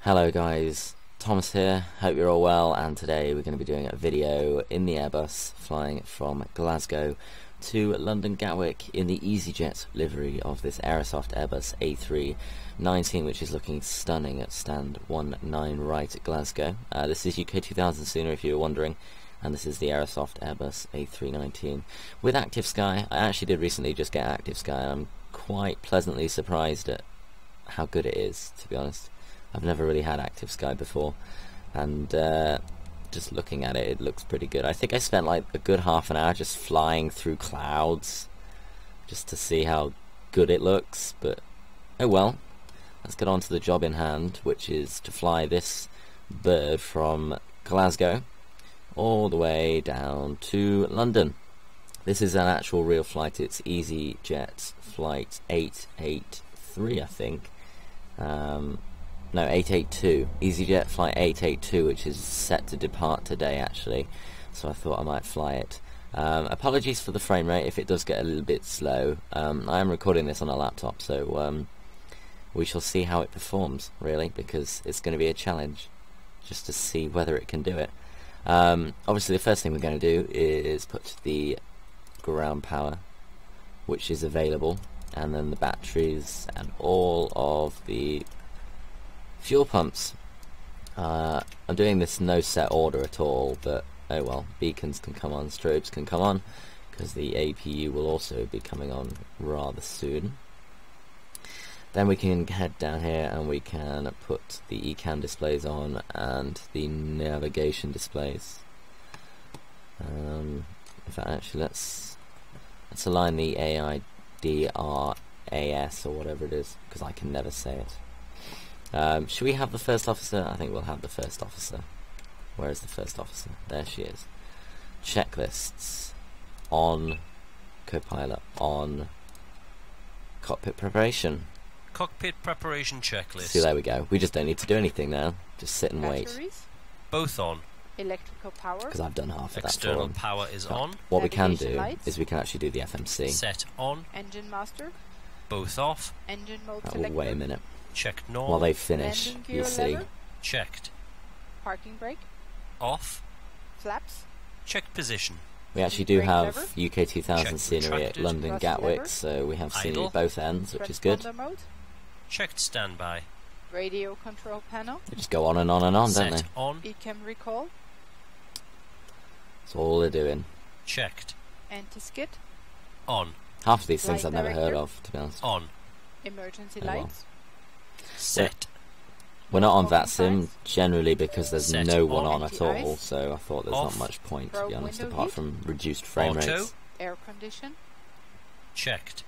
Hello guys, Thomas here, hope you're all well, and today we're going to be doing a video in the Airbus flying from Glasgow to London Gatwick in the EasyJet livery of this Aerosoft Airbus A319, which is looking stunning at stand 19 right at Glasgow. This is UK 2000 sooner if you were wondering, and this is the Aerosoft Airbus A319 with Active Sky. I actually did recently just get Active Sky, and I'm quite pleasantly surprised at how good it is, to be honest. I've never really had Active Sky before, and just looking at it, it looks pretty good. I think I spent like a good half an hour just flying through clouds just to see how good it looks, but oh well. Let's get on to the job in hand, which is to fly this bird from Glasgow all the way down to London. This is an actual real flight. It's EasyJet flight 883, I think. No, 882. EasyJet flight 882, which is set to depart today actually, so I thought I might fly it. Apologies for the frame rate if it does get a little bit slow. I am recording this on a laptop, so we shall see how it performs, really, because it's going to be a challenge just to see whether it can do it. Obviously the first thing we're going to do is put the ground power, which is available, and then the batteries and all of the fuel pumps. I'm doing this no set order at all, but oh well, beacons can come on, strobes can come on, because the APU will also be coming on rather soon. Then we can head down here and we can put the ECAN displays on and the navigation displays. In fact, actually let's align the AIDRAS or whatever it is, because I can never say it. Should we have the first officer? I think we'll have the first officer. Where is the first officer? There she is. Checklists. On. Copilot. On. Cockpit preparation. Cockpit preparation checklist. See, there we go. We just don't need to do anything now. Just sit and wait. Both on. Electrical power. Because I've done half of that for External them. power is But on. what we can do lights. is we can actually do the FMC. Set on. Engine master. Both off. Engine mode Oh, selector. wait a minute. Checked normal. While they finish, Landing gear you'll see. lever. Checked. Parking brake. Off. Flaps. Checked position. We actually do Brake have lever. UK 2000 Check scenery at retracted. London Thrust Gatwick, lever. so we have scenery Idle. at both ends, which is good. Transponder mode. Checked standby. Radio control panel. They just go on and on and on, don't Set they? on. ECAM recall. That's all they're doing. Checked. Anti-skid. On. Half of these things Light I've never heard director. of, to be honest. On. Emergency Oh, well. lights. Set. We're not on Smoking VATSIM signs. generally because there's Set no one on at Anti-ice. all, so I thought there's Off. not much point, to be Probe honest, window apart heat. from reduced frame Auto. rates. Air condition. Checked.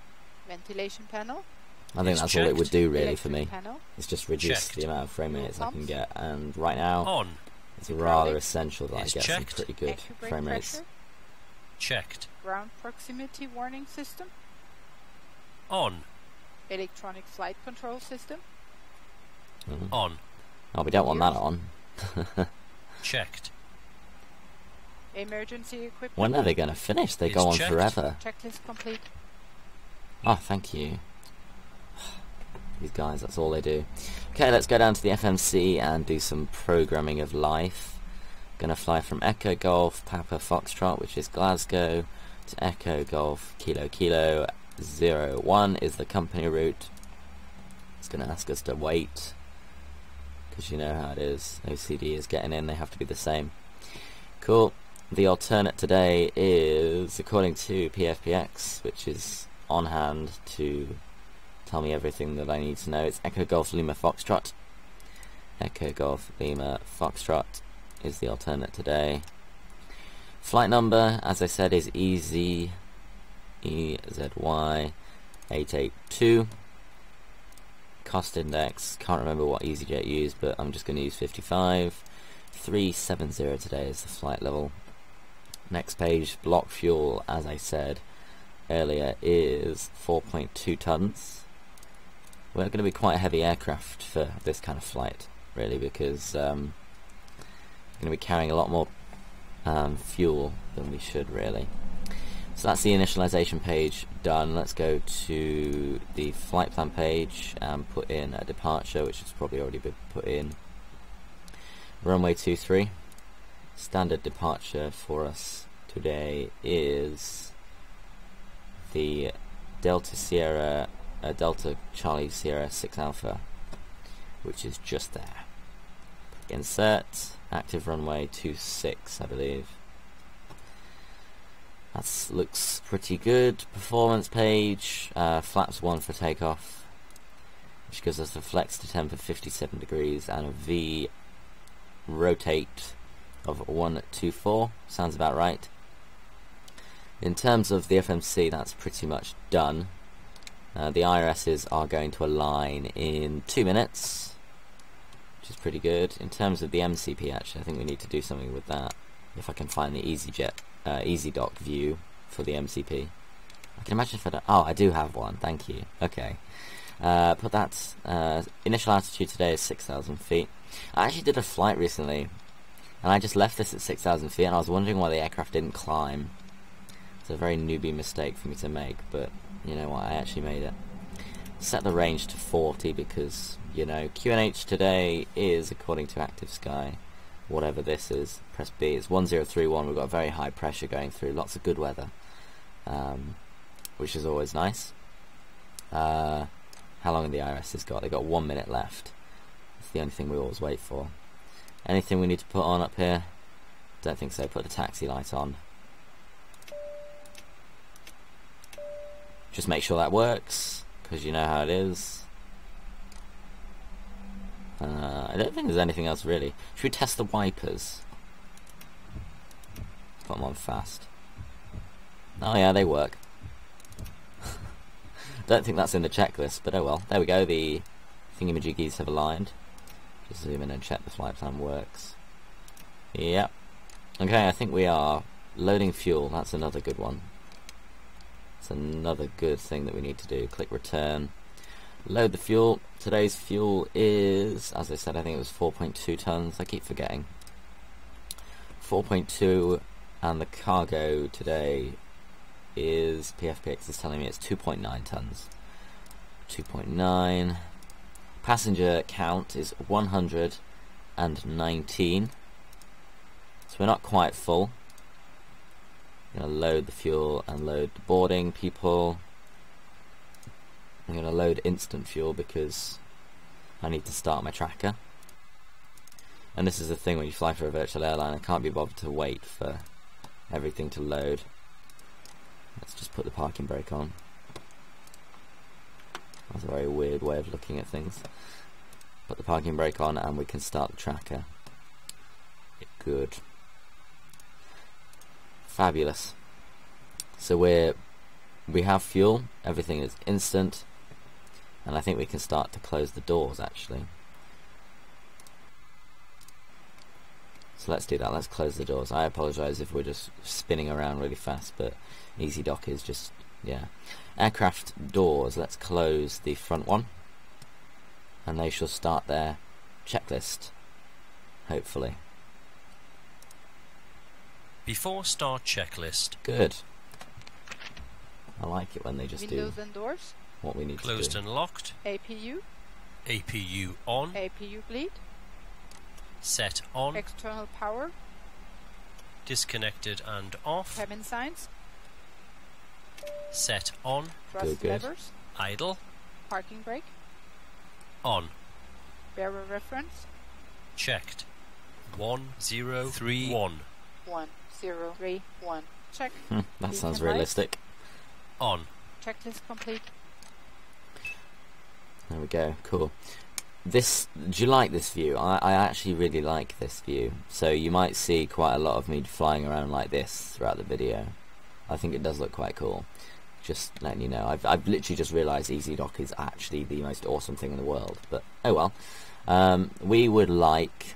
Ventilation panel. I think It's that's all it would checked. do really for Electric me. panel. It's just reduce Checked. the amount of frame Fuel rates I can pumps. get, and right now On. it's rather Hydraulic. essential that I It's get checked. some pretty good AccuBrake frame rates. pressure. Checked. Ground proximity warning system. On. Electronic flight control system. Mhm. On. Oh, we don't want that on. Checked. Emergency equipment. When are they going to finish? They It's go on checked. forever. Checklist complete. Oh, thank you. These guys, that's all they do. Okay, let's go down to the FMC and do some programming of life. Gonna fly from Echo Golf Papa Foxtrot, which is Glasgow, to Echo Golf Kilo Kilo 01 is the company route. It's gonna ask us to wait, because you know how it is. OCD is getting in, they have to be the same. Cool. The alternate today is, according to PFPX, which is on hand to tell me everything that I need to know, it's Echo Golf Lima Foxtrot. Echo Golf Lima Foxtrot is the alternate today. Flight number, as I said, is EZY882. Cost index, can't remember what EasyJet used, but I'm just going to use 55. 370 today is the flight level. Next page, block fuel, as I said earlier, is 4.2 tons. We're going to be quite a heavy aircraft for this kind of flight, really, because we're going to be carrying a lot more fuel than we should, really. So that's the initialization page done. Let's go to the flight plan page and put in a departure, which has probably already been put in runway 23. Standard departure for us today is the Delta Charlie Sierra 6 Alpha, which is just there. Insert, active runway 26, I believe. That looks pretty good. Performance page, flaps 1 for takeoff, which gives us a flex to temp of 57 degrees and a V rotate of 124. Sounds about right. In terms of the FMC, that's pretty much done. The IRSs are going to align in 2 minutes, which is pretty good. In terms of the MCP, actually, I think we need to do something with that. If I can find the EasyDock view for the MCP. I can imagine if I don't... Oh, I do have one, thank you. Okay. Put that... initial altitude today is 6,000 feet. I actually did a flight recently, and I just left this at 6,000 feet, and I was wondering why the aircraft didn't climb. It's a very newbie mistake for me to make, but you know what, I actually made it. Set the range to 40 because, you know, QNH today is, according to Active Sky, whatever this is, press B. It's 1031. We've got very high pressure going through, lots of good weather, which is always nice. How long have the IRS got? They've got 1 minute left. That's the only thing we always wait for. Anything we need to put on up here? Don't think so. Put the taxi light on. Just make sure that works, because you know how it is. I don't think there's anything else really. Should we test the wipers? Put them on fast. Oh yeah, they work. Don't think that's in the checklist, but oh well. There we go, the thingamajiggies have aligned. Just zoom in and check the flight plan works. Yep. Okay, I think we are loading fuel. That's another good one. That's another good thing that we need to do. Click return. Load the fuel. Today's fuel is, as I said, I think it was 4.2 tons. I keep forgetting. 4.2, and the cargo today is, PFPX is telling me it's 2.9 tons. 2.9. Passenger count is 119. So we're not quite full. I'm going to load the fuel and load the boarding people. I'm going to load instant fuel because I need to start my tracker. And this is the thing when you fly for a virtual airline, I can't be bothered to wait for everything to load. Let's just put the parking brake on. That's a very weird way of looking at things. Put the parking brake on and we can start the tracker. Good. Fabulous. So we have fuel, everything is instant, and I think we can start to close the doors actually. So let's do that, let's close the doors. I apologise if we're just spinning around really fast, but EasyDock is just, yeah. Aircraft doors, let's close the front one, and they shall start their checklist, hopefully. Before start checklist. Good. I like it when they just Windows do and doors. what we need Closed to do. and locked. APU. APU on. APU bleed. Set on. External power. Disconnected and off. Cabin signs. Set on. Thrust Good. levers. Idle. Parking brake. On. Bearer reference. Checked. 1031. 1031. Check. That Beacon sounds lights. realistic. On. Checklist complete. There we go, cool. This, do you like this view? I actually really like this view. So you might see quite a lot of me flying around like this throughout the video. I think it does look quite cool. Just letting you know. I've literally just realised EasyDock is actually the most awesome thing in the world. But oh well. We would like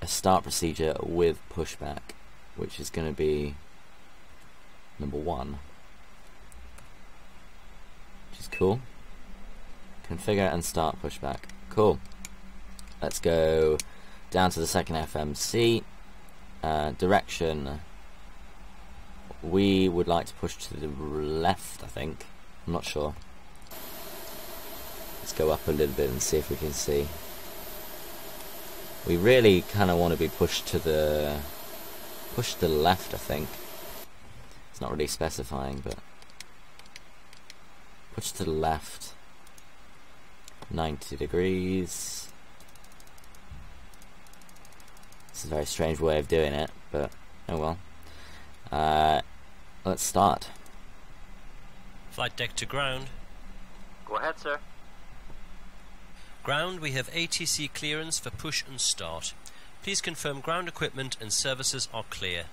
a start procedure with pushback, which is going to be number 1. Which is cool. Configure and start pushback. Cool. Let's go down to the second FMC. Direction. We would like to push to the left, I think. I'm not sure. Let's go up a little bit and see if we can see. We really kind of want to be pushed to the left, I think. It's not really specifying, but push to the left. 90 degrees. This is a very strange way of doing it, but oh well. Let's start. Flight deck to ground. Go ahead, sir. Ground, we have ATC clearance for push and start. Please confirm ground equipment and services are clear.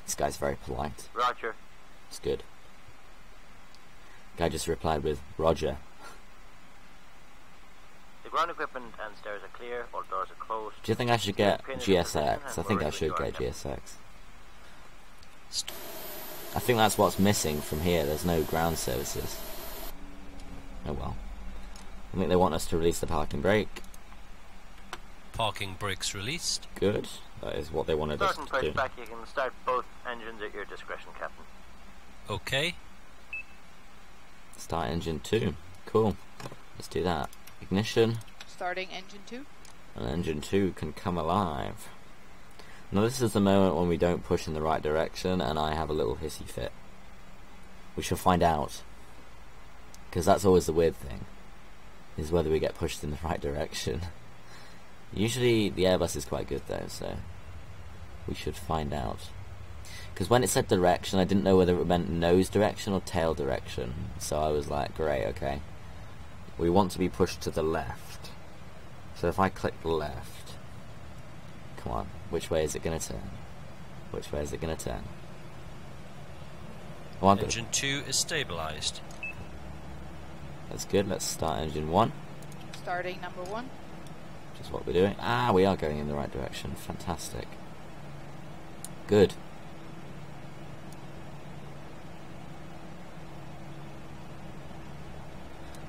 This guy's very polite. Roger. It's good. Guy just replied with Roger. The ground equipment and stairs are clear, all doors are closed. Do you think I should get GSX? I think I should get GSX. I think that's what's missing from here. There's no ground services. Oh well. I think they want us to release the parking brake. Parking brakes released. Good. That is what they wanted us Start to and do. Pushback, you can start both engines at your discretion, Captain. Okay. Start engine 2. Cool. Let's do that. Ignition. Starting engine 2. And engine 2 can come alive. Now this is the moment when we don't push in the right direction and I have a little hissy fit. We shall find out. Because that's always the weird thing, is whether we get pushed in the right direction. Usually the Airbus is quite good though, so we should find out. Because when it said direction, I didn't know whether it meant nose direction or tail direction. So I was like, great, okay. We want to be pushed to the left. So if I click left, come on, which way is it going to turn? Which way is it going to turn? Oh, Engine 2 is stabilized. That's good. Let's start engine 1. Starting number 1. Which is what we're doing. Ah, we are going in the right direction. Fantastic. Good.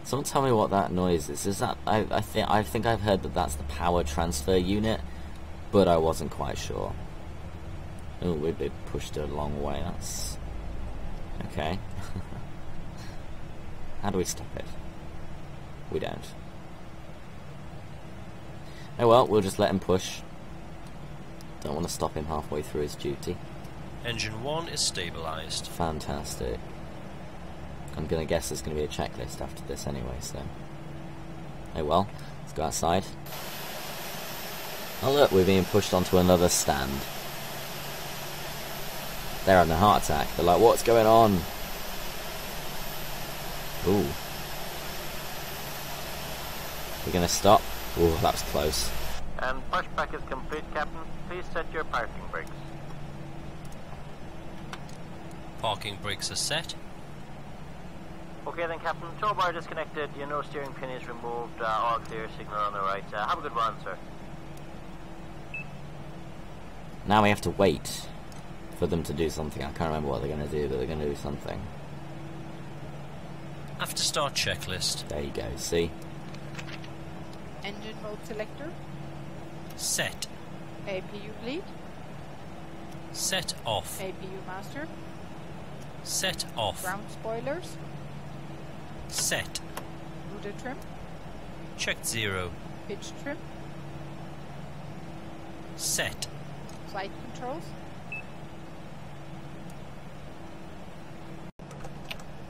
Someone tell me what that noise is. Is that I think I've heard that that's the power transfer unit, but I wasn't quite sure. Oh, we've been pushed a long way. That's okay. How do we stop it? We don't. Oh well, we'll just let him push. Don't want to stop him halfway through his duty. Engine 1 is stabilized. Fantastic. I'm gonna guess there's gonna be a checklist after this anyway, so. Oh well, let's go outside. Oh look, we're being pushed onto another stand. They're having a heart attack. They're like, what's going on? Ooh. We're gonna stop. Ooh, that was close. And pushback is complete, Captain. Please set your parking brakes. Parking brakes are set. Okay then, Captain. Tow bar disconnected. You know steering pin is removed. All clear. Signal on the right. Have a good run, sir. Now we have to wait for them to do something. I can't remember what they're gonna do, but they're gonna do something. After start checklist. There you go, see? Engine mode selector. Set. APU bleed. Set off. APU master. Set off. Ground spoilers. Set. Rudder trim. Checked 0. Pitch trim. Set. Flight controls.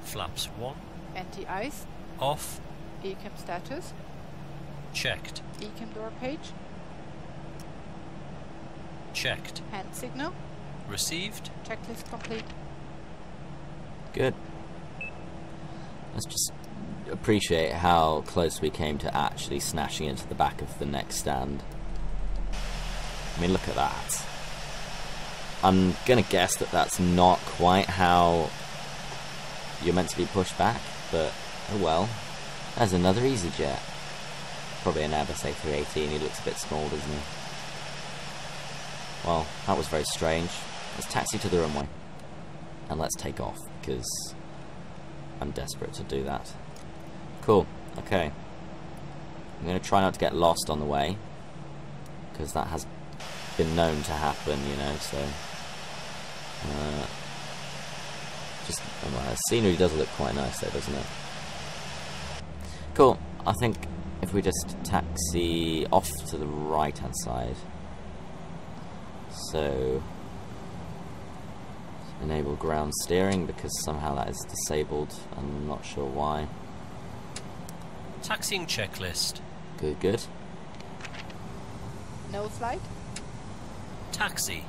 Flaps 1. Anti-ice. Off. ECAM status. Checked. ECAM door page. Checked. Hand signal. Received. Checklist complete. Good. Let's just appreciate how close we came to actually snatching into the back of the next stand. I mean, look at that. I'm gonna guess that that's not quite how you're meant to be pushed back, but oh well. There's another EasyJet. Probably an Airbus A319. He looks a bit small, doesn't he? Well, that was very strange. Let's taxi to the runway. And let's take off, because I'm desperate to do that. Cool. Okay. I'm going to try not to get lost on the way, because that has been known to happen, you know, so... well, the scenery does look quite nice though, doesn't it? Cool. I think if we just taxi off to the right hand side, so enable ground steering, because somehow that is disabled, I'm not sure why. Taxiing checklist. Good, good. No flight. Taxi.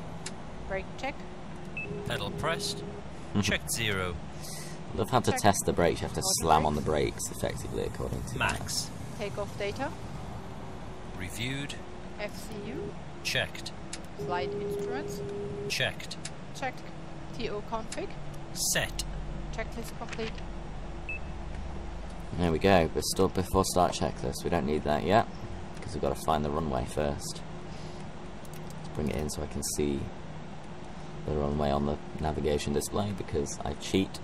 Brake check. Pedal pressed. Checked 0. Love how to Check. test the brakes, you have to Auto slam on the brakes. brakes effectively, according to Max. Takeoff data. Reviewed. FCU. Checked. Flight instruments. Checked. Checked. TO config. Set. Checklist complete. There we go, but still before start checklist, we don't need that yet, because we've got to find the runway first. Let's bring it in so I can see the runway on the navigation display, because I cheat.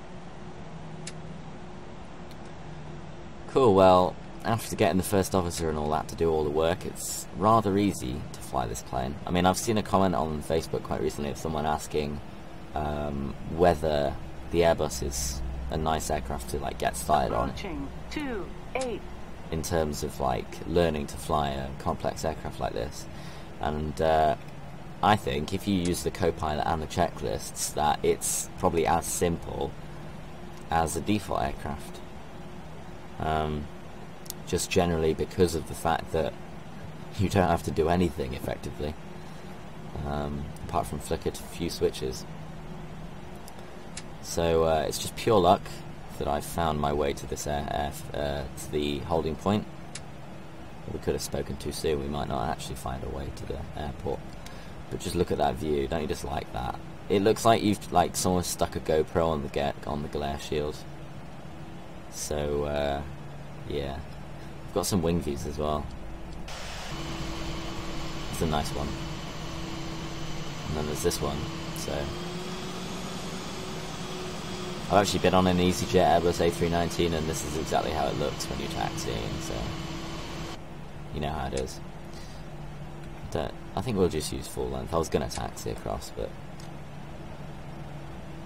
Cool, well, after getting the first officer and all that to do all the work, it's rather easy to fly this plane. I mean, I've seen a comment on Facebook quite recently of someone asking whether the Airbus is a nice aircraft to like get started on, in terms of like learning to fly a complex aircraft like this. And I think if you use the co-pilot and the checklists, that it's probably as simple as a default aircraft. Just generally because of the fact that you don't have to do anything effectively, apart from flick a few switches. So it's just pure luck that I've found my way to this to the holding point. We could have spoken too soon, we might not actually find a way to the airport. But just look at that view, don't you just like that? It looks like you've like someone stuck a GoPro on the glare shield. So yeah, we've got some wing views as well. It's a nice one. And then there's this one. So I've actually been on an EasyJet Airbus A319, and this is exactly how it looks when you're taxiing, so you know how it is. I think we'll just use full length. I was going to taxi across, but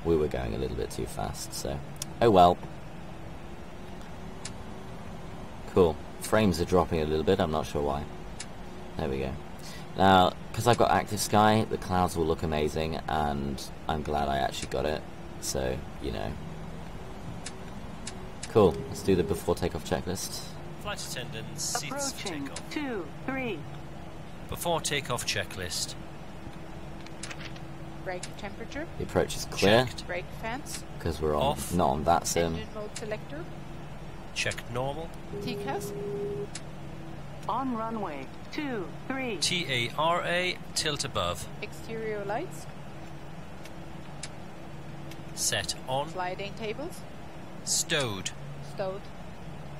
we were going a little bit too fast, so oh well. Cool. Frames are dropping a little bit, I'm not sure why. There we go. Now, because I've got active sky, the clouds will look amazing, and I'm glad I actually got it. So, you know. Cool. Let's do the before takeoff checklist. Flight attendants, seats for Approaching takeoff. 2, 3. Before takeoff checklist. Brake temperature. The approach is clear, Checked. Brake fans. because we're on, Off. not on that sim. Engine mode selector. Checked normal. TCAS. On runway 2, 3. TARA, tilt above. Exterior lights. Set on. Sliding tables. Stowed. Stowed.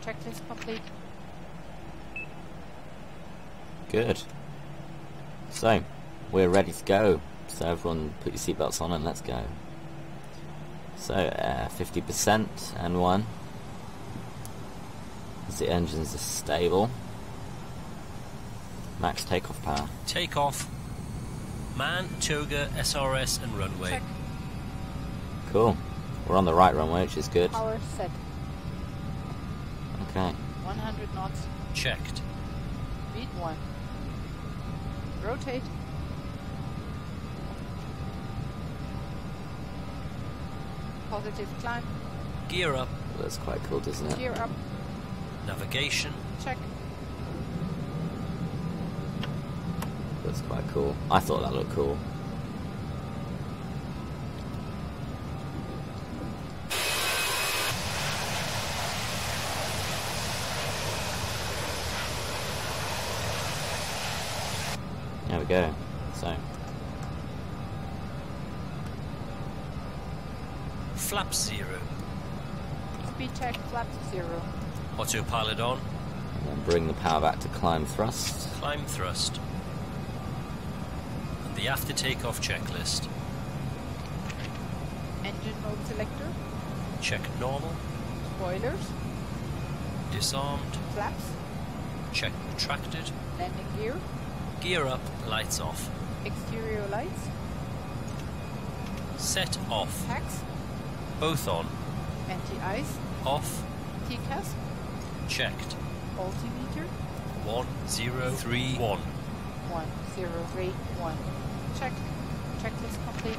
Checklist complete. Good. So, we're ready to go. So everyone put your seatbelts on and let's go. So, 50% and 1. As the engines are stable. Max takeoff power. Takeoff. Man, toga, SRS and runway. Check. Cool. We're on the right runway, which is good. Power set. Okay. 100 knots. Checked. Speed 1. Rotate. Positive climb. Gear up. That's quite cool, doesn't it? Gear up. Navigation. Check. That's quite cool. I thought that looked cool. There we go. So, Flap 0. Speed check. Flaps 0. Autopilot on. and then bring the power back to climb thrust. Climb thrust. And the after takeoff checklist. Engine mode selector. Check normal. Spoilers. Disarmed. Flaps. Check retracted. Landing gear. Gear up. Lights off. Exterior lights. Set off. Tax. Both on. Anti-ice. Off. TCAS. Checked. Altimeter. 1031. 1031. Check. Checklist complete.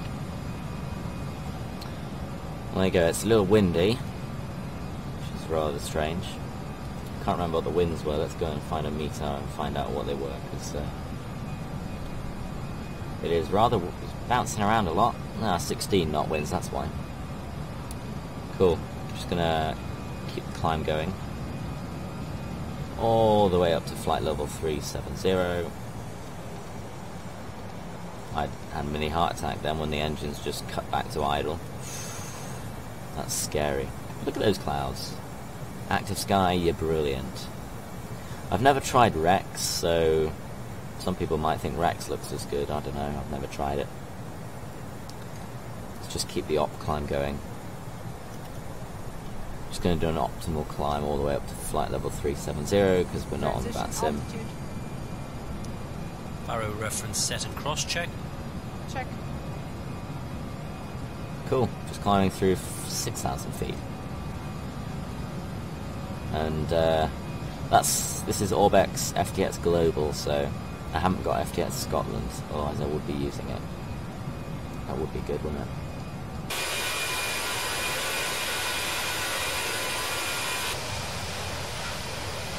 There you go, it's a little windy, which is rather strange. Can't remember what the winds were. Let's go and find a meter and find out what they were, because it is rather bouncing around a lot. 16 knot winds, that's why. Cool. Just gonna keep the climb going all the way up to flight level 370. I had a mini heart attack then when the engines just cut back to idle. That's scary. Look at those clouds. Active sky, you're brilliant. I've never tried Rex, so some people might think Rex looks as good. I don't know, I've never tried it. Let's just keep the op climb going. Just going to do an optimal climb all the way up to flight level 370 because we're not on that sim. Baro reference set and cross check. Check. Cool, just climbing through 6,000 feet. And this is Orbex FTX Global, so I haven't got FTX Scotland, otherwise I would be using it. That would be good, wouldn't it?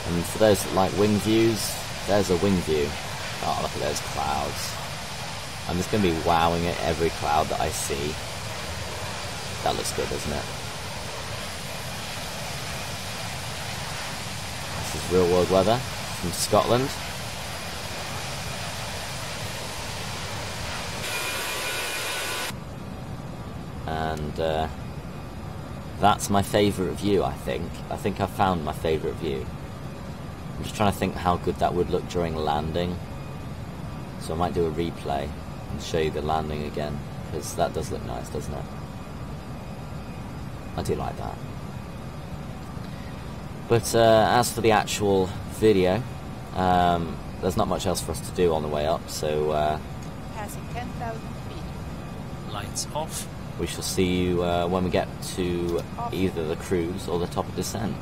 And for those that like wing views, there's a wing view. Oh, look at those clouds. I'm just going to be wowing at every cloud that I see. That looks good, doesn't it? This is real world weather from Scotland. And that's my favourite view, I think. I think I've found my favourite view. I'm just trying to think how good that would look during landing. So I might do a replay and show you the landing again, because that does look nice, doesn't it? I do like that. But as for the actual video, there's not much else for us to do on the way up, so Passing 10,000 feet. Lights off. we shall see you when we get to either the cruise or the top of descent.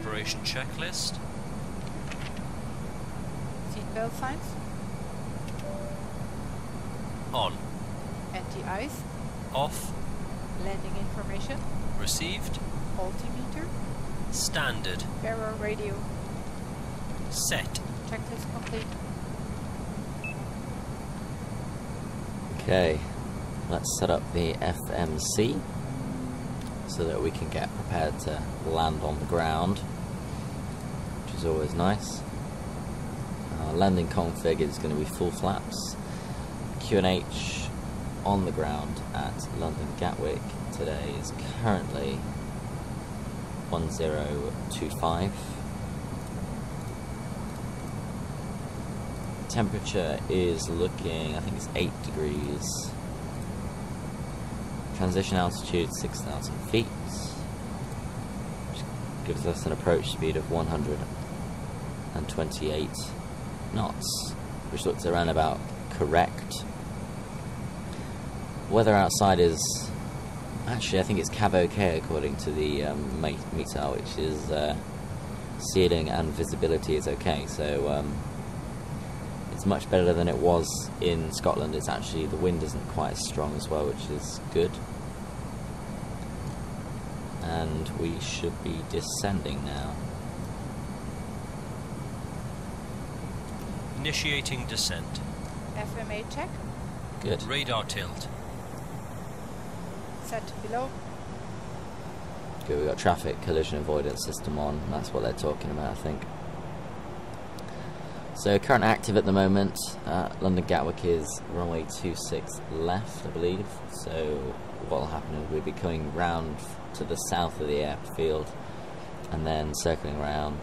preparation checklist. Seatbelt signs. On. Anti-ice. Off. Landing information. Received. Altimeter. Standard. Error radio. Set. Checklist complete. Okay, let's set up the FMC so that we can get prepared to land on the ground, which is always nice. Our landing config is going to be full flaps. QNH on the ground at London Gatwick today is currently 1025. Temperature is looking, I think it's 8 degrees. Transition altitude 6,000 feet, which gives us an approach speed of 128 knots, which looks around about correct. Weather outside is, actually I think it's CAV-OK according to the meter, which is ceiling and visibility is okay, so it's much better than it was in Scotland. It's actually, the wind isn't quite as strong as well, which is good. And we should be descending now. Initiating descent. FMA check. Good. Radar tilt. Set below. Good, we've got traffic collision avoidance system on. That's what they're talking about, I think. So current active at the moment, London Gatwick is runway 26 left, I believe. So what will happen is we'll be coming round to the south of the airfield and then circling around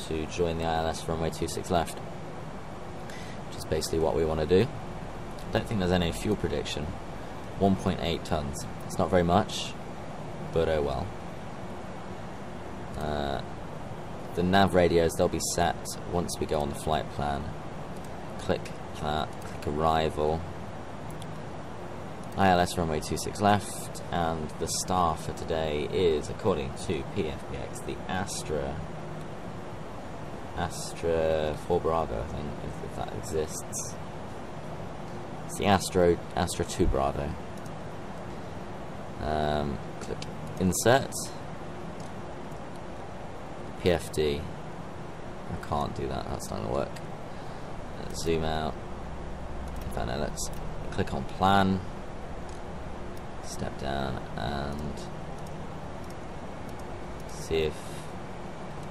to join the ILS runway 26 left, which is basically what we want to do. I don't think there's any fuel prediction. 1.8 tons. It's not very much, but oh well. The nav radios, they'll be set once we go on the flight plan. Click that, click arrival. ILS runway 26 left, and the star for today is, according to PFPX, the Astra 4 Bravo, I think, if that exists. It's the Astra 2 Bravo. Click insert. PFD. I can't do that, that's not going to work. Let's zoom out. I know, let's click on plan. Step down and see if...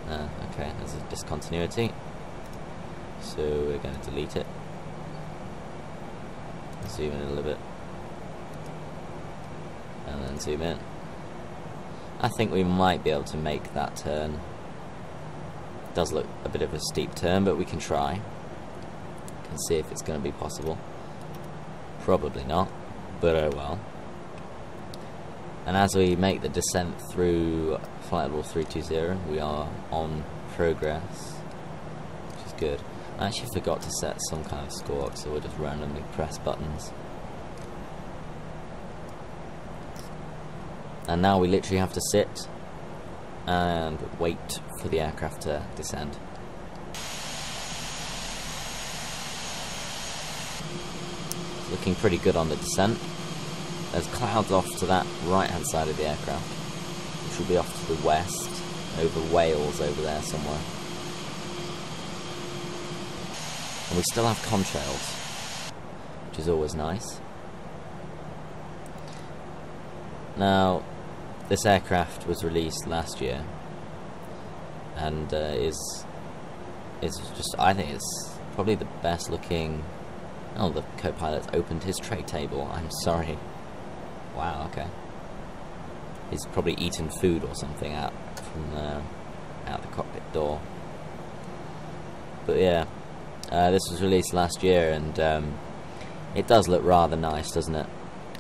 okay, there's a discontinuity. So we're going to delete it. Zoom in a little bit. And then zoom in. I think we might be able to make that turn. Does look a bit of a steep turn, but we can try. Can see if it's going to be possible. Probably not, but oh well. And as we make the descent through flight level 320, we are on progress, which is good. I actually forgot to set some kind of score, so we'll just randomly press buttons. And now we literally have to sit and wait for the aircraft to descend. It's looking pretty good on the descent. There's clouds off to that right hand side of the aircraft, which will be off to the west, over Wales over there somewhere. And we still have contrails, which is always nice. Now, this aircraft was released last year, and is just, I think it's probably the best looking. Oh, the co-pilot's opened his tray table. I'm sorry. Wow. Okay. He's probably eaten food or something out from out the cockpit door. But yeah, this was released last year, and it does look rather nice, doesn't it?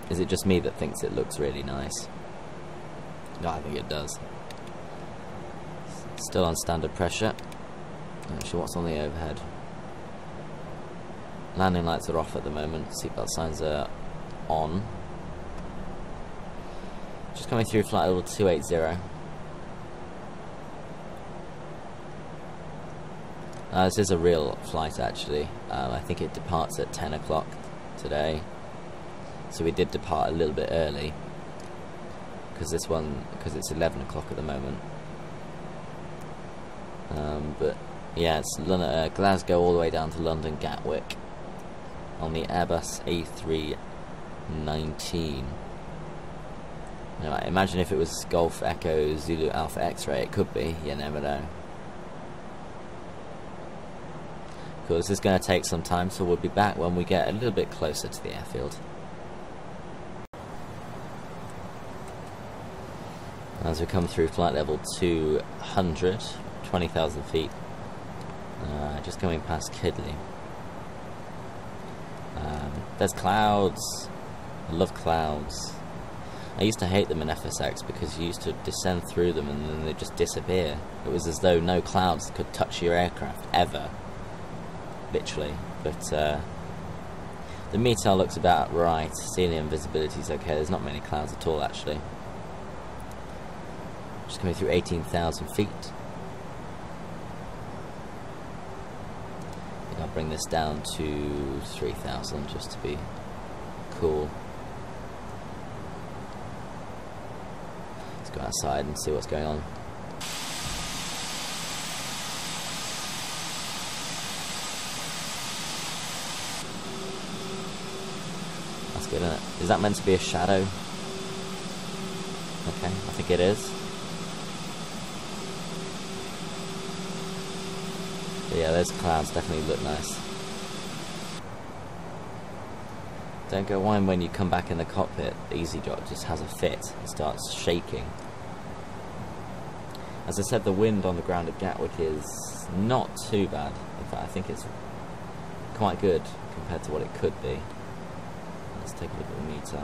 Is it just me that thinks it looks really nice? No, I think it does. Still on standard pressure. Not sure what's on the overhead. Landing lights are off at the moment. Seatbelt signs are on. Just coming through flight level 280. This is a real flight actually. I think it departs at 10 o'clock today. So we did depart a little bit early. Because it's 11 o'clock at the moment. But yeah, it's Glasgow all the way down to London Gatwick on the Airbus A319. Now, imagine if it was Golf Echo Zulu Alpha X-ray. It could be. You never know. Cool. This is going to take some time, so we'll be back when we get a little bit closer to the airfield. As we come through flight level 200, 20,000 feet, just coming past Kidley. There's clouds. I love clouds. I used to hate them in FSX because you used to descend through them and then they just disappear. It was as though no clouds could touch your aircraft ever, literally. But the METAR looks about right. Ceiling visibility is okay. There's not many clouds at all actually. Just coming through 18,000 feet. I think I'll bring this down to 3,000 just to be cool. Let's go outside and see what's going on. That's good, isn't it? Is that meant to be a shadow? Okay, I think it is. But yeah, those clouds definitely look nice. Don't go whine when you come back in the cockpit. The EasyJet just has a fit and starts shaking. As I said, the wind on the ground at Gatwick is not too bad. In fact, I think it's quite good compared to what it could be. Let's take a look at the meter.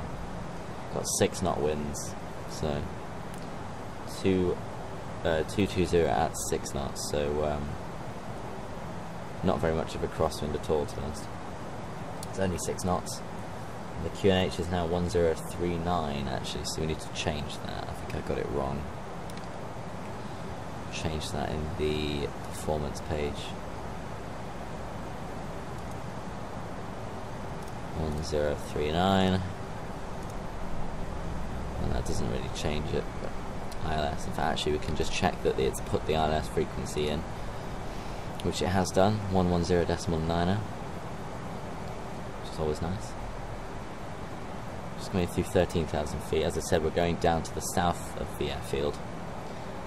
Got 6 knot winds, so 220 at 6 knots. So not very much of a crosswind at all, to be honest. It's only 6 knots. The QNH is now 1039 actually, so we need to change that. I think I got it wrong. Change that in the performance page. 1039. And that doesn't really change it, but ILS. In fact, actually we can just check that it's put the ILS frequency in, which it has done, 110.9er, which is always nice. Just going through 13,000 feet. As I said, we're going down to the south of the airfield,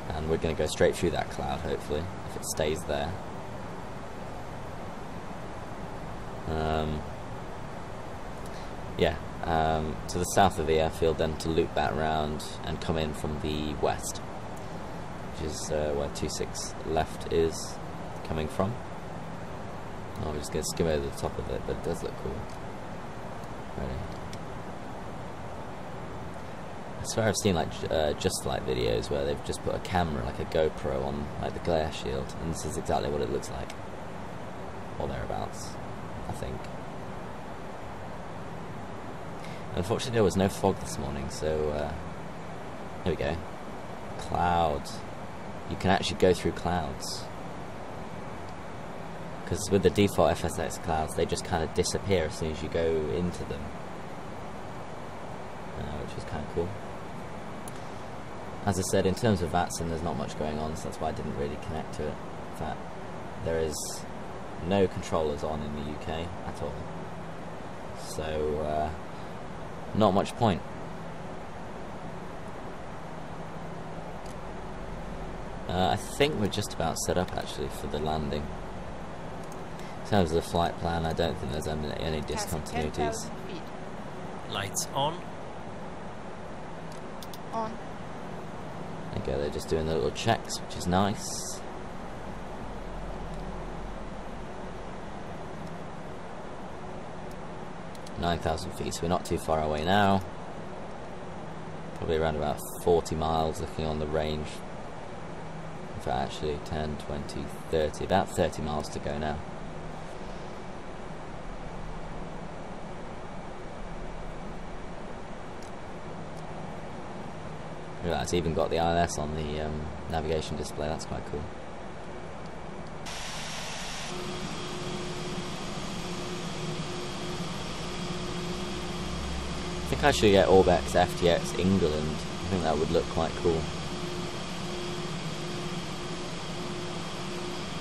and we're going to go straight through that cloud, hopefully, if it stays there. To the south of the airfield, then to loop back round and come in from the west, which is where 26 left is coming from. Oh, we're just going to skim over the top of it, but it does look cool. Ready. I swear I've seen like Just Flight videos where they've just put a camera, like a GoPro, on like the glare shield, and this is exactly what it looks like, or thereabouts, I think. Unfortunately, there was no fog this morning, so here we go. Clouds. You can actually go through clouds. Because with the default FSX clouds, they just kind of disappear as soon as you go into them. Which is kind of cool. As I said, in terms of VATSIM, there's not much going on, so that's why I didn't really connect to it. In fact, there is no controllers on in the UK at all. So, not much point. I think we're just about set up actually for the landing. In terms of the flight plan, I don't think there's any discontinuities. Lights on. On. There you go, they're just doing the little checks, which is nice. (9,000 feet), so we're not too far away now. Probably around about 40 miles looking on the range. In fact, actually 10, 20, 30, about 30 miles to go now. Look, it's even got the ILS on the navigation display. That's quite cool. could actually get Orbex FTX England. I think that would look quite cool.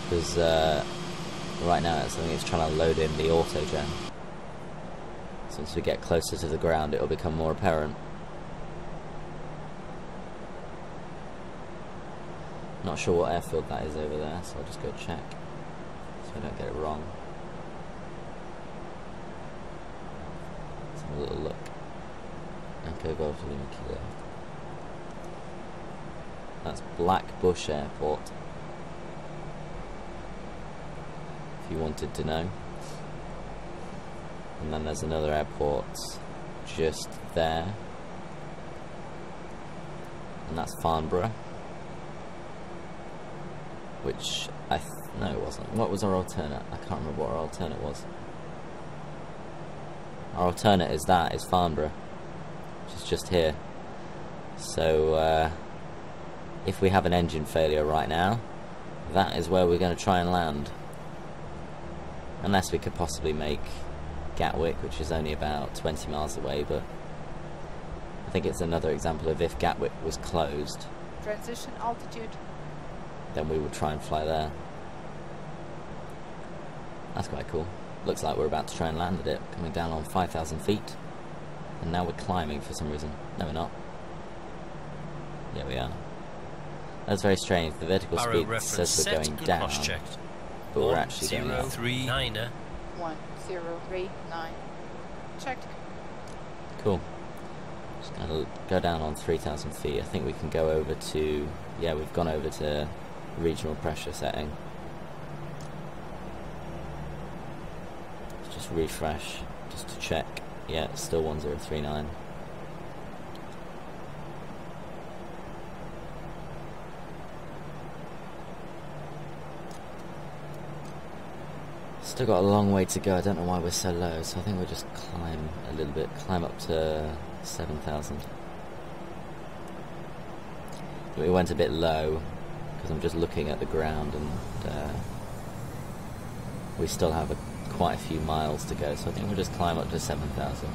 Because right now I think it's trying to load in the autogen. Since we get closer to the ground, it will become more apparent. Not sure what airfield that is over there, so I'll just go check so I don't get it wrong. Let's have a little look. Echo Golf Lima Kilo. That's Blackbush Airport, if you wanted to know. And then there's another airport just there, and that's Farnborough, which no, it wasn't. What was our alternate? I can't remember what our alternate was. Our alternate is Farnborough, which is just here. So if we have an engine failure right now, that is where we're going to try and land, unless we could possibly make Gatwick, which is only about 20 miles away, but I think it's another example of if Gatwick was closed, Transition altitude. then we would try and fly there. That's quite cool. Looks like we're about to try and land at it, coming down on 5,000 feet, and now we're climbing for some reason. No, we're not. Yeah, we are. That's very strange. The vertical speed says we're going down, but we're actually going up. 103.9er. 1039. Checked. Cool. Just gonna go down on 3,000 feet. I think we can go over to, yeah, we've gone over to regional pressure setting. Let's just refresh, just to check. Yeah, it's still 1039. Still got a long way to go. I don't know why we're so low, so I think we'll just climb a little bit, climb up to 7,000. We went a bit low because I'm just looking at the ground, and we still have quite a few miles to go, so I think we'll just climb up to 7,000.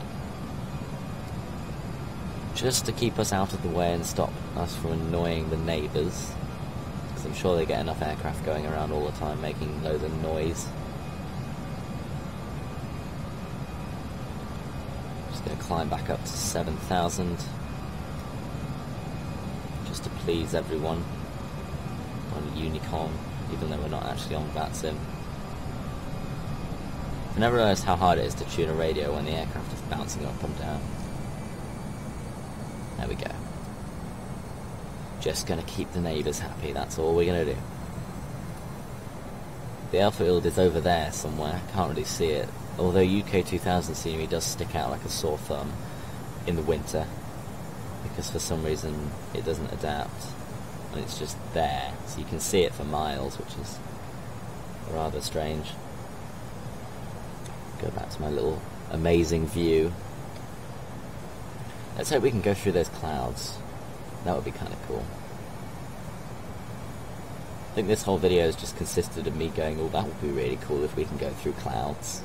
Just to keep us out of the way and stop us from annoying the neighbours, because I'm sure they get enough aircraft going around all the time making loads of noise. Going to climb back up to 7,000 just to please everyone on Unicom, even though we're not actually on VATSIM. I never realised how hard it is to tune a radio when the aircraft is bouncing up and down. There we go. Just going to keep the neighbours happy, that's all we're going to do. The airfield is over there somewhere, can't really see it. Although UK 2000 scenery does stick out like a sore thumb in the winter, because for some reason it doesn't adapt, and it's just there, so you can see it for miles, which is rather strange. Go back to my little amazing view. Let's hope we can go through those clouds. That would be kind of cool. I think this whole video has just consisted of me going, oh, that would be really cool if we can go through clouds.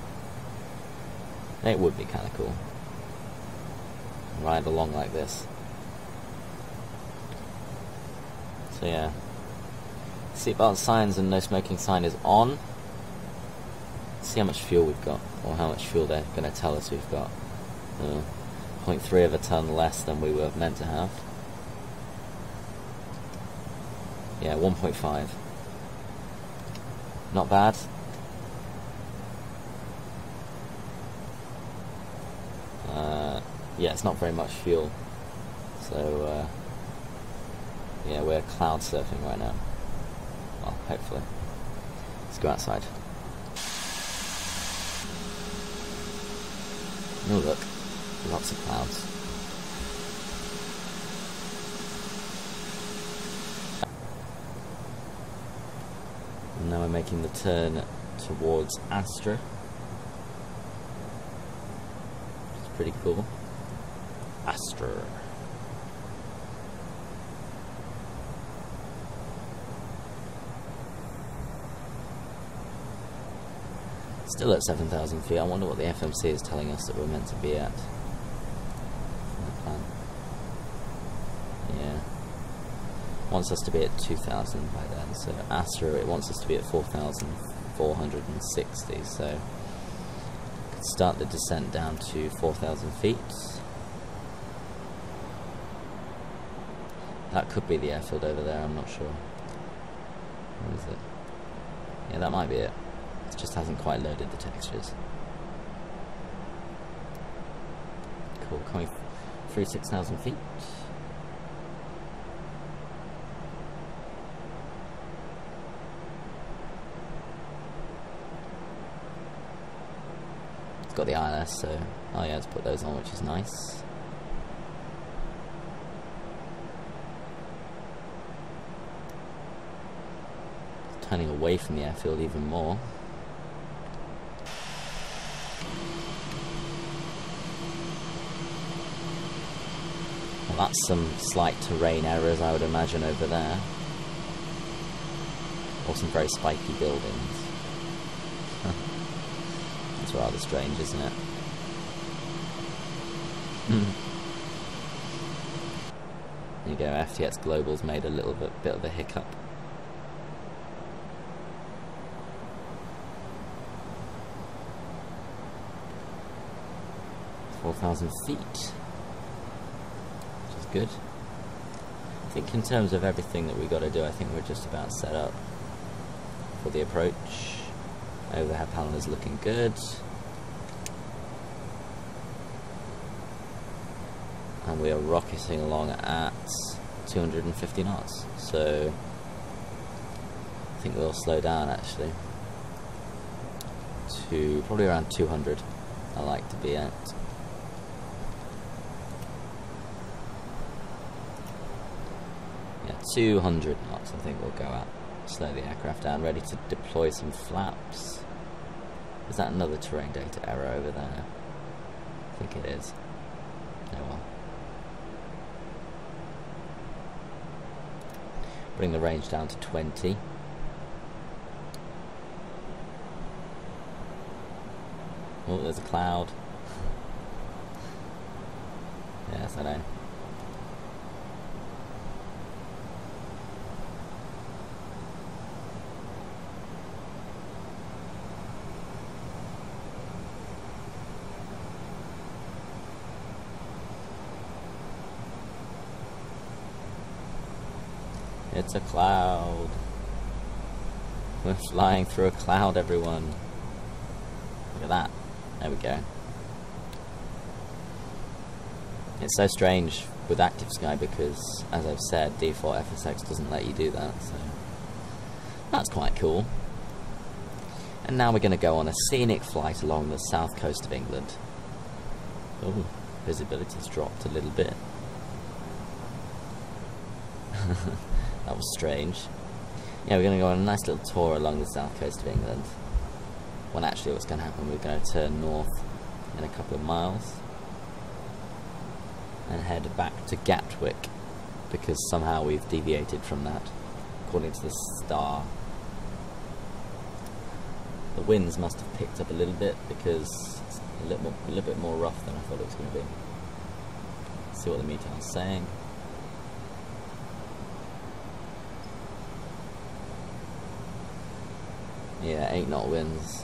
It would be kind of cool. Ride along like this. So yeah. Seatbelt signs and no smoking sign is on. Let's see how much fuel we've got, or how much fuel they're going to tell us we've got. 0.3 of a ton less than we were meant to have. Yeah, 1.5. Not bad. Yeah, it's not very much fuel, so yeah, we're cloud surfing right now. Well, hopefully. Let's go outside. Oh look, lots of clouds. And now we're making the turn towards Astra. It's pretty cool. Astra. Still at 7,000 feet. I wonder what the FMC is telling us that we're meant to be at. wants us to be at 2,000 by then, so Astra, it wants us to be at 4,460, so could start the descent down to 4,000 feet. That could be the airfield over there, I'm not sure. What is it? Yeah, that might be it. It just hasn't quite loaded the textures. Cool, coming through 6,000 feet. It's got the ILS, so oh yeah, let's put those on, which is nice. Turning away from the airfield even more. Well, that's some slight terrain errors, I would imagine, over there. Or some very spiky buildings. That's rather strange, isn't it? There you go, FTX Global's made a little bit of a hiccup. .4,000 feet, which is good. I think in terms of everything that we've got to do, I think we're just about set up for the approach. Overhead panel is looking good. And we are rocketing along at 250 knots. So I think we'll slow down actually to probably around 200. I like to be at. Yeah, 200 knots I think we'll go at. Slow the aircraft down, ready to deploy some flaps. Is that another terrain data error over there? I think it is. Oh well. Bring the range down to 20. Oh, there's a cloud. Yes, I know. It's a cloud. We're flying through a cloud, everyone. Look at that. There we go. It's so strange with Active Sky because, as I've said, default FSX doesn't let you do that, so that's quite cool. And now we're going to go on a scenic flight along the south coast of England. Oh, visibility's dropped a little bit. That was strange. Yeah, we're going to go on a nice little tour along the south coast of England. When actually what's going to happen, we're going to turn north in a couple of miles and head back to Gatwick because somehow we've deviated from that, according to the star. The winds must have picked up a little bit because it's a little bit more rough than I thought it was going to be. Let's see what the meter is saying. Yeah, 8 knot winds.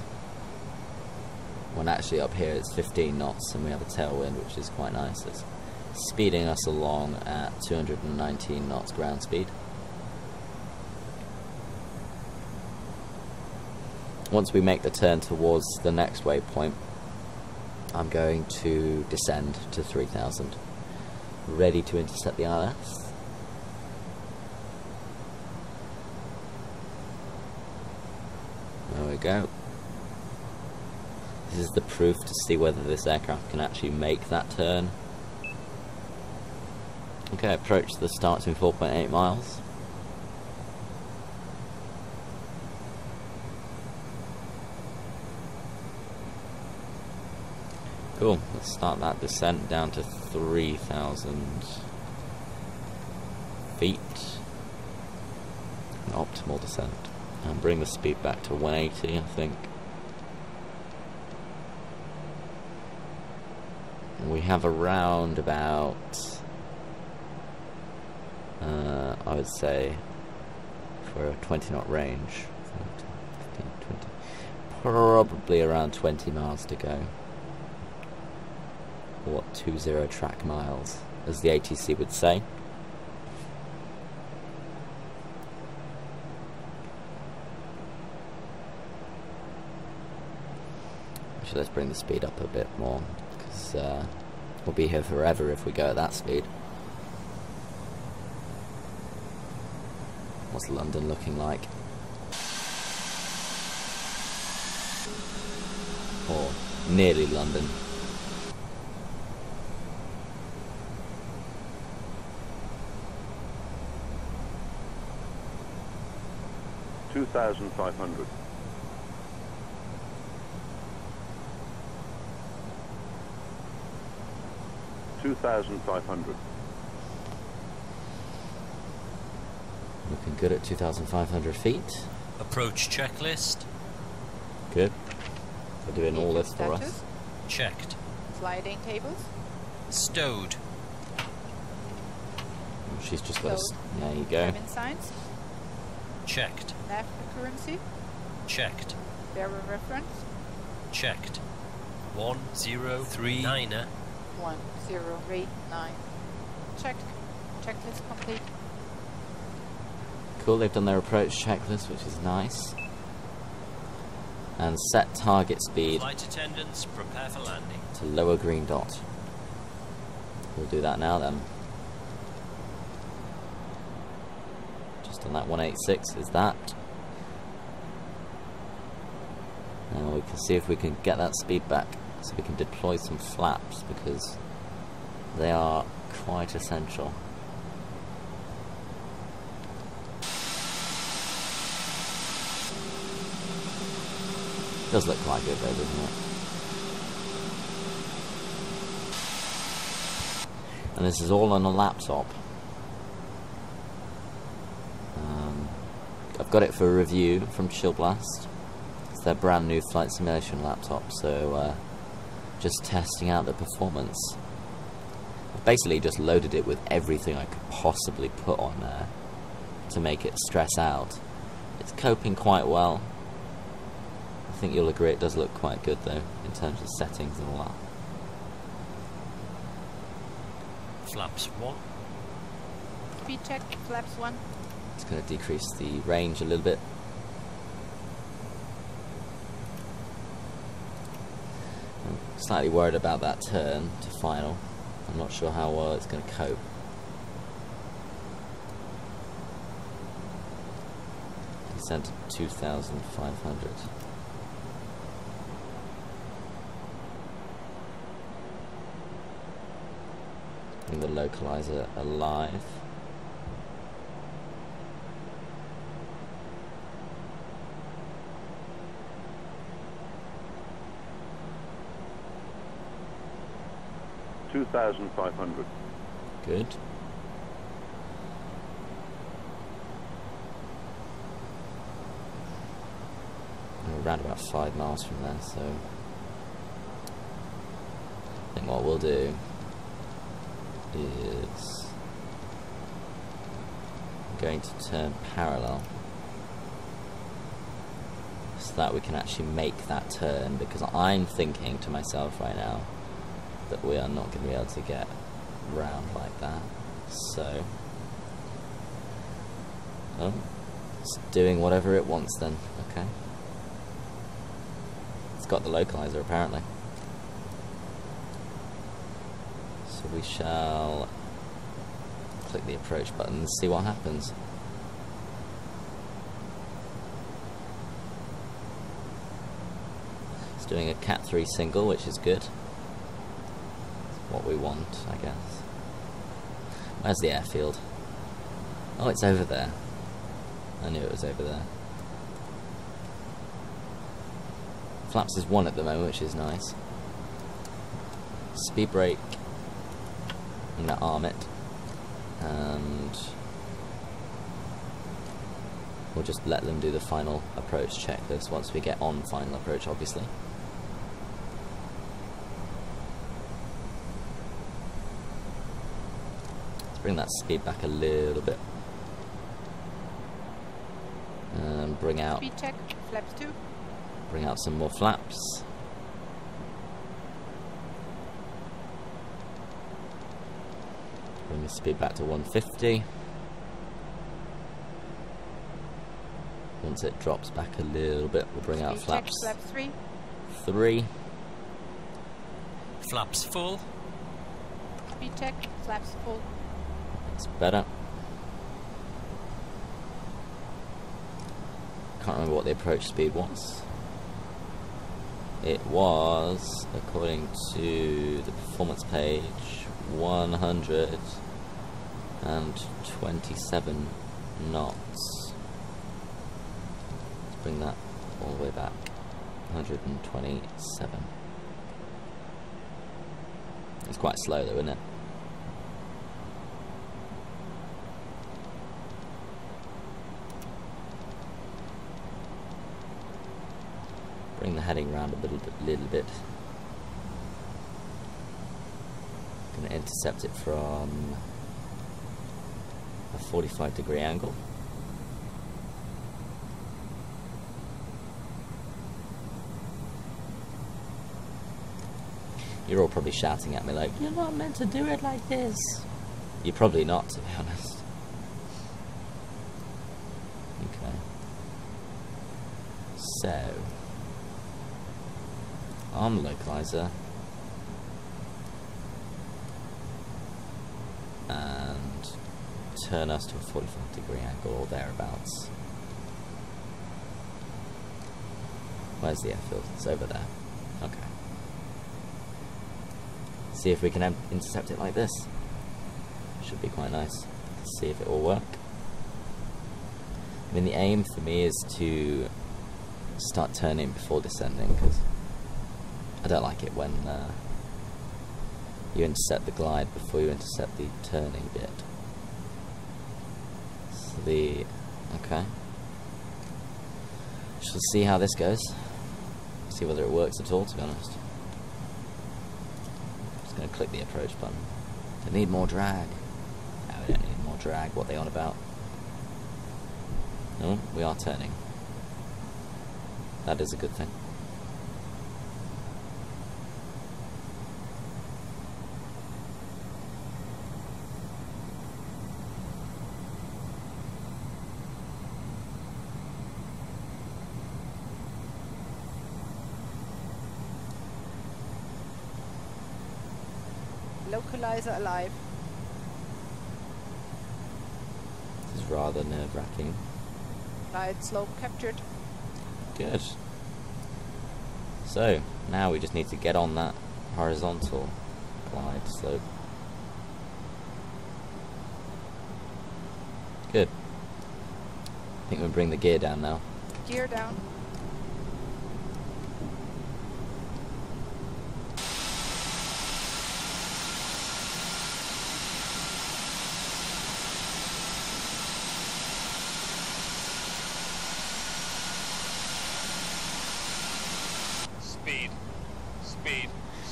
When actually up here it's 15 knots and we have a tailwind, which is quite nice. It's speeding us along at 219 knots ground speed. Once we make the turn towards the next waypoint, I'm going to descend to 3,000, ready to intercept the ILS. There we go. This is the proof to see whether this aircraft can actually make that turn. Okay, approach the start in 4.8 miles. Cool, let's start that descent down to 3,000 feet. An optimal descent. And bring the speed back to 180, I think. And we have around about I would say, for a 20 knot range. 15, 20, probably around 20 miles to go. Or what, 20 track miles, as the ATC would say. Actually, let's bring the speed up a bit more, because we'll be here forever if we go at that speed. What's London looking like? Or nearly London. $2,500. $2,500. Looking good at 2,500 feet. Approach checklist. Good. They're doing all this for us. Status. Checked. Sliding tables. Stowed. She's just got Stowed. there you go. Cabin signs. Checked. Nav accuracy. Checked. Bearer reference. Checked. 1039er. 1039. Checked. Checklist complete. Cool, they've done their approach checklist, which is nice. And set target speed Flight attendants, prepare for landing. to lower green dot. We'll do that now then. Just on that 186 is that. Now we can see if we can get that speed back, so we can deploy some flaps, because they are quite essential. Does look quite good though, doesn't it? And this is all on a laptop. I've got it for a review from Chill Blast. It's their brand new flight simulation laptop, so just testing out the performance. I've basically just loaded it with everything I could possibly put on there to make it stress out. It's coping quite well. I think you'll agree it does look quite good though, in terms of settings and all that. Flaps 1. Speed check. Flaps 1. It's going to decrease the range a little bit. I'm slightly worried about that turn to final. I'm not sure how well it's going to cope. Descent to 2,500. Bring the localizer alive. $2,500. Good. We're around about 5 miles from there, so I think what we'll do is I'm going to turn parallel so that we can actually make that turn, because I'm thinking to myself right now that we are not going to be able to get round like that. So it's doing whatever it wants then. Okay, it's got the localizer apparently. So we shall click the approach button and see what happens. It's doing a Cat 3 single, which is good. It's what we want, I guess. Where's the airfield? Oh, it's over there. I knew it was over there. Flaps is 1 at the moment, which is nice. Speed brake. I'm going to arm it, and we'll just let them do the final approach checklist once we get on final approach, obviously. Let's bring that speed back a little bit. And bring out Speed check, flaps 2. bring out some more flaps. Bring the speed back to 150. Once it drops back a little bit, we'll bring out Speed check, flaps flaps 3. 3. Flaps full. Speed check, flaps full. That's better. Can't remember what the approach speed was. It was, according to the performance page, 127 knots. Let's bring that all the way back. 127. It's quite slow though, isn't it? Bring the heading round a little bit. Gonna intercept it from a 45-degree angle. You're all probably shouting at me like, you're not meant to do it like this. You're probably not, to be honest. Okay. So, arm localizer. And turn us to a 45-degree angle or thereabouts. Where's the airfield? It's over there. Okay. See if we can intercept it like this. Should be quite nice. Let's see if it will work. I mean, the aim for me is to start turning before descending, because I don't like it when you intercept the glide before you intercept the turning bit. So okay. Shall see how this goes. See whether it works at all, to be honest. Going to click the approach button. They need more drag. No, we don't need more drag. What are they on about? No, we are turning. That is a good thing. Localizer alive. This is rather nerve-wracking. Glide slope captured. Good. So, now we just need to get on that horizontal glide slope. Good. I think we'll bring the gear down now. Gear down.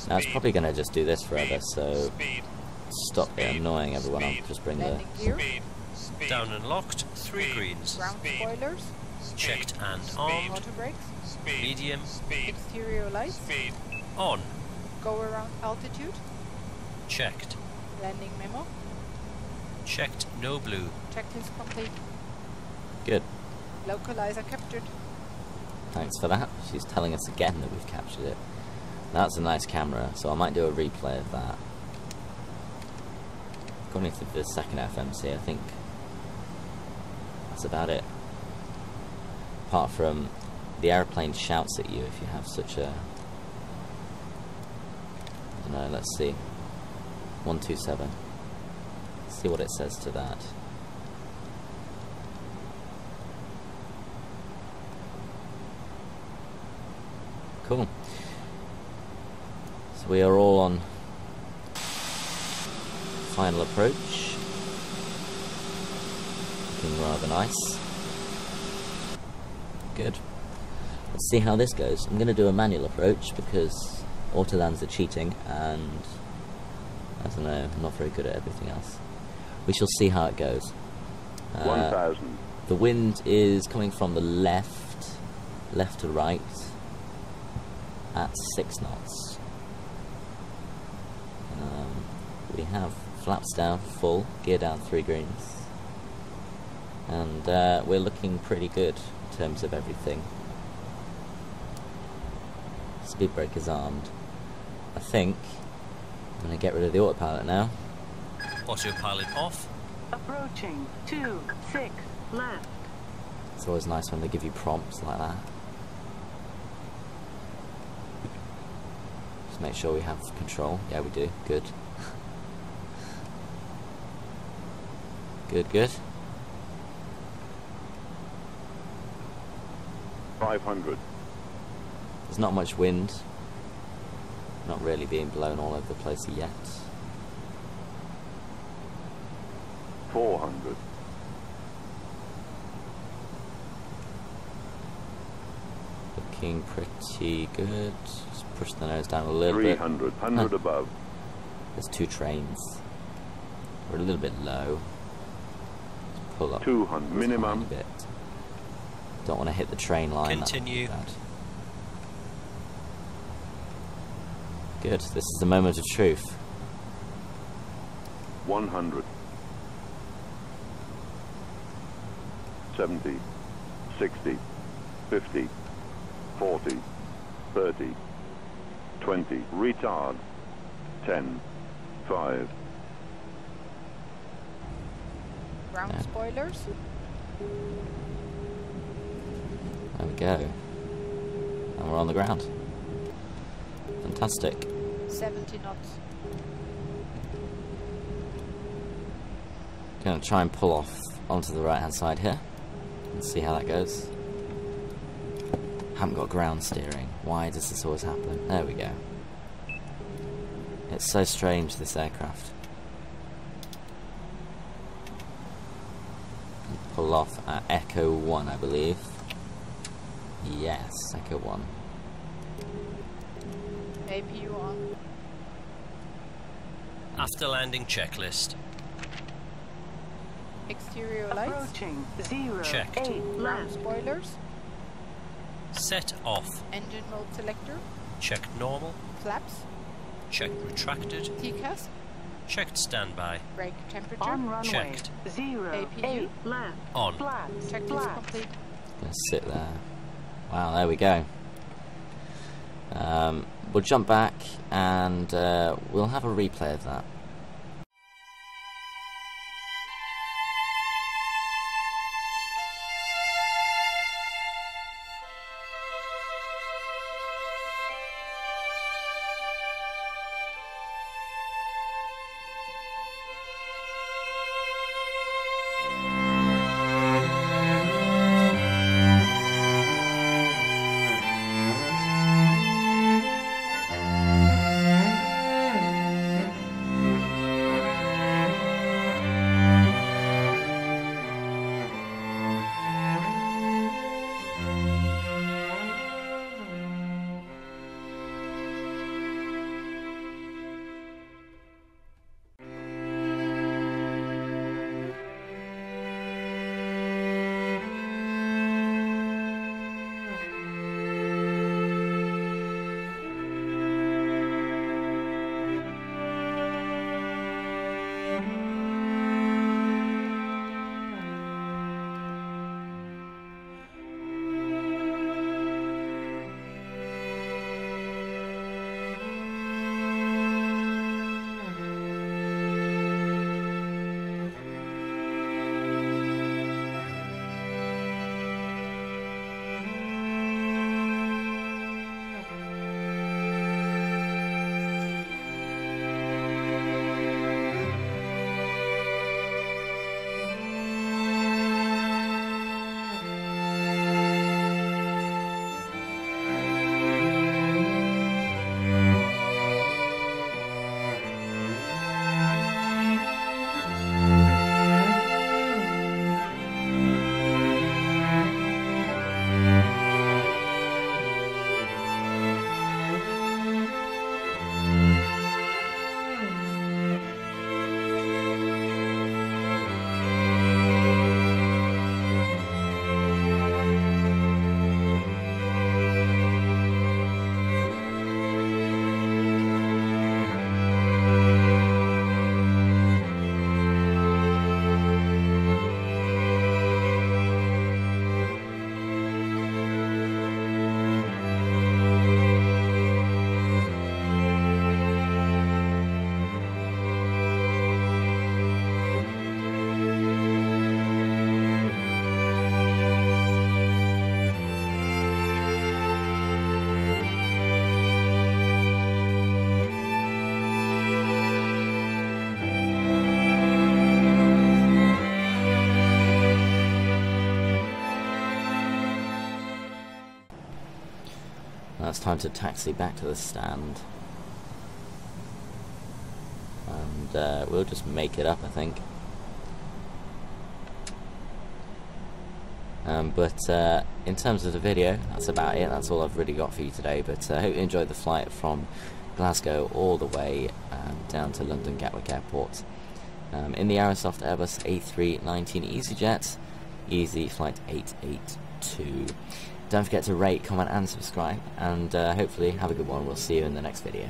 Now it's probably going to just do this forever, so stop it annoying everyone. I'll just bring the Landing gear. Down and locked, 3 greens. Ground spoilers. Checked and armed. Auto brakes. Medium. Exterior lights. On. Go around altitude. Checked. Landing memo. Checked, no blue. Checklist complete. Good. Localizer captured. Thanks for that. She's telling us again that we've captured it. That's a nice camera, so I might do a replay of that. According to the second FMC, I think that's about it. Apart from the aeroplane shouts at you if you have such a... I don't know, let's see. 127. Let's see what it says to that. Cool. So we are all on final approach. Looking rather nice. Good. Let's see how this goes. I'm going to do a manual approach because autolands are cheating and I don't know, I'm not very good at everything else. We shall see how it goes. 1,000. The wind is coming from the left to right, at 6 knots. We have flaps down full, gear down 3 greens, and we're looking pretty good in terms of everything. Speed brake is armed. I think I'm going to get rid of the autopilot now. Autopilot off. Approaching 26 left. It's always nice when they give you prompts like that. Just make sure we have control. Yeah, we do. Good. Good. 500. There's not much wind. Not really being blown all over the place yet. 400. Looking pretty good. Just push the nose down a little 300. bit. 100 above. There's 2 trains. We're a little bit low. Just pull up 200 minimum. a bit. Don't want to hit the train line. Continue. That would be bad. Good. This is the moment of truth. 100. 70. 60. 50. 40. 30. 20. Retard. 10. 5. Ground Yeah. spoilers. There we go. And we're on the ground. Fantastic. 70 knots. Gonna try and pull off onto the right hand side here and see how that goes. Haven't got ground steering. Why does this always happen? There we go. It's so strange, this aircraft. Pull off at Echo 1, I believe. Yes, Echo 1. APU on. After landing checklist. Exterior lights. Approaching Checked. 08 Ground left. spoilers. Set off. Engine mode selector. Checked normal. Flaps. Checked retracted. TCAS. Checked standby. Brake temperature. On runway Checked. 08 left. On. Flaps. Checklist Flaps. complete. Gonna sit there. Wow, there we go. We'll jump back and we'll have a replay of that. time to taxi back to the stand, and we'll just make it up, I think. But in terms of the video, that's about it. That's all I've really got for you today. But I hope you enjoyed the flight from Glasgow all the way down to London Gatwick Airport in the Aerosoft Airbus A319 EasyJet, EZY882. Don't forget to rate, comment and subscribe, and hopefully have a good one. We'll see you in the next video.